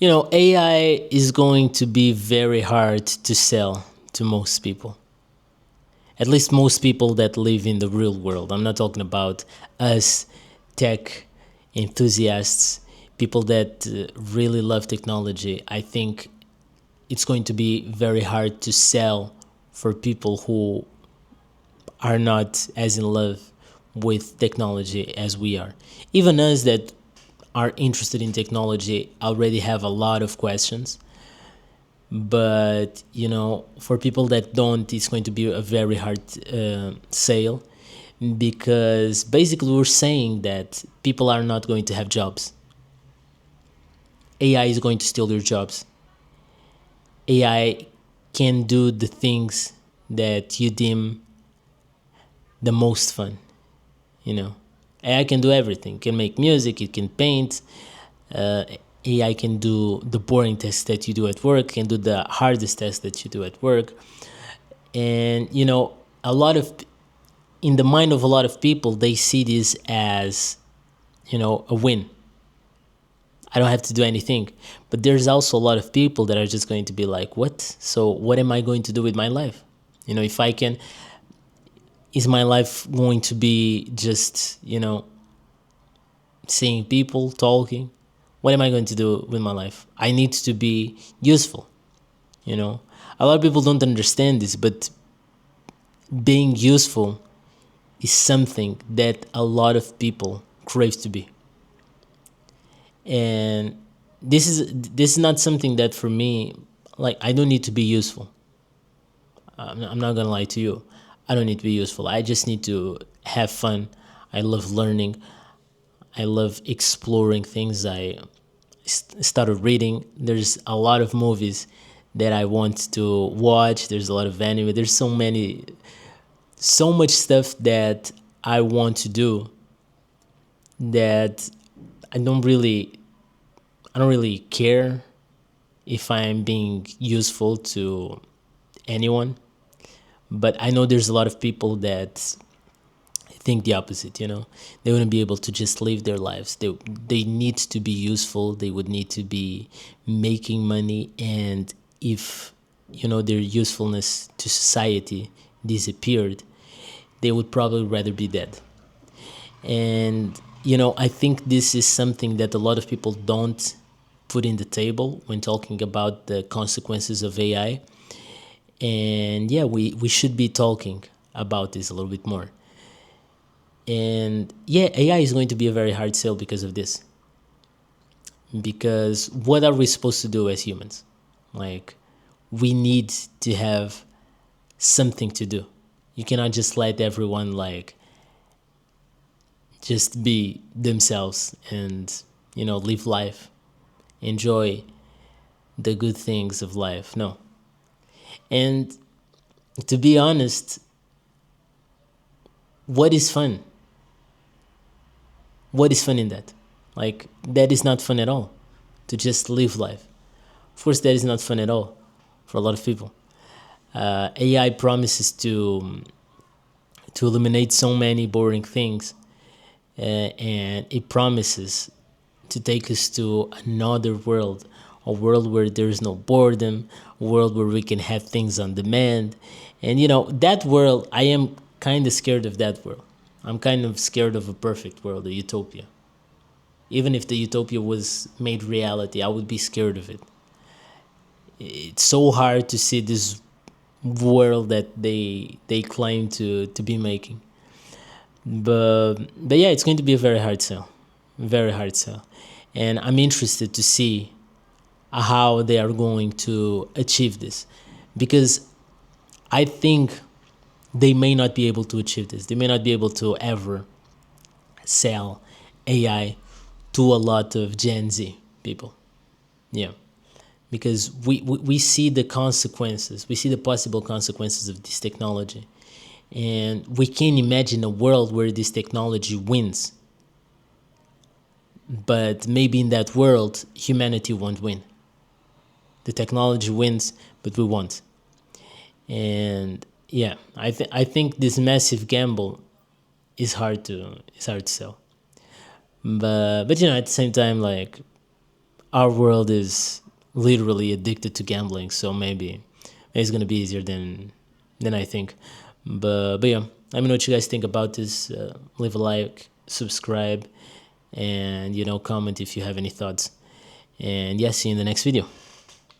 AI is going to be very hard to sell to most people. At least most people that live in the real world. I'm not talking about us tech enthusiasts, people that really love technology. I think it's going to be very hard to sell for people who are not as in love with technology as we are. Even us that are interested in technology already have a lot of questions. But for people that don't, it's going to be a very hard sale, because basically we're saying that people are not going to have jobs. AI is going to steal your jobs. AI can do the things that you deem the most fun. AI can do everything. It can make music, it can paint. uh, AI can do the boring tests that you do at work, can do the hardest tests that you do at work. And a lot of in the mind of a lot of people, they see this as a win. I don't have to do anything. But there's also a lot of people that are just going to be like, what? So what am I going to do with my life? If I can, is my life going to be just seeing people talking? What am I going to do with my life? I need to be useful. A lot of people don't understand this, but being useful is something that a lot of people crave to be. And this is not something that, for me, like, I don't need to be useful. I'm not gonna lie to you. I don't need to be useful. I just need to have fun. I love learning. I love exploring things. I started reading. There's a lot of movies that I want to watch. There's a lot of anime. There's so much stuff that I want to do that I don't really care if I'm being useful to anyone. But I know there's a lot of people that think the opposite. They wouldn't be able to just live their lives. They need to be useful. They would need to be making money. And if their usefulness to society disappeared, they would probably rather be dead. And I think this is something that a lot of people don't put in the table when talking about the consequences of AI. And yeah, we should be talking about this a little bit more. And yeah, AI is going to be a very hard sell because of this. Because what are we supposed to do as humans? Like, we need to have something to do. You cannot just let everyone, like, just be themselves and live life, enjoy the good things of life. No. And to be honest, what is fun? What is fun in that? Like, that is not fun at all, to just live life. Of course, that is not fun at all for a lot of people. AI promises to eliminate so many boring things, and it promises to take us to another world, a world where there is no boredom, a world where we can have things on demand. And that world, I am kind of scared of that world. I'm kind of scared of a perfect world, a utopia. Even if the utopia was made reality, I would be scared of it. It's so hard to see this world that they claim to be making. But yeah, it's going to be a very hard sell, very hard sell. And I'm interested to see how they are going to achieve this, because I think they may not be able to achieve this. They may not be able to ever sell AI to a lot of Gen Z people. Yeah. Because we see the consequences, we see the possible consequences of this technology. And we can imagine a world where this technology wins. But maybe in that world, humanity won't win. The technology wins, but we won't. And yeah, I think this massive gamble is hard to sell. But at the same time, like, our world is literally addicted to gambling, so maybe it's gonna be easier than I think. But yeah, let me know what you guys think about this. Leave a like, subscribe, and comment if you have any thoughts. And yeah, see you in the next video.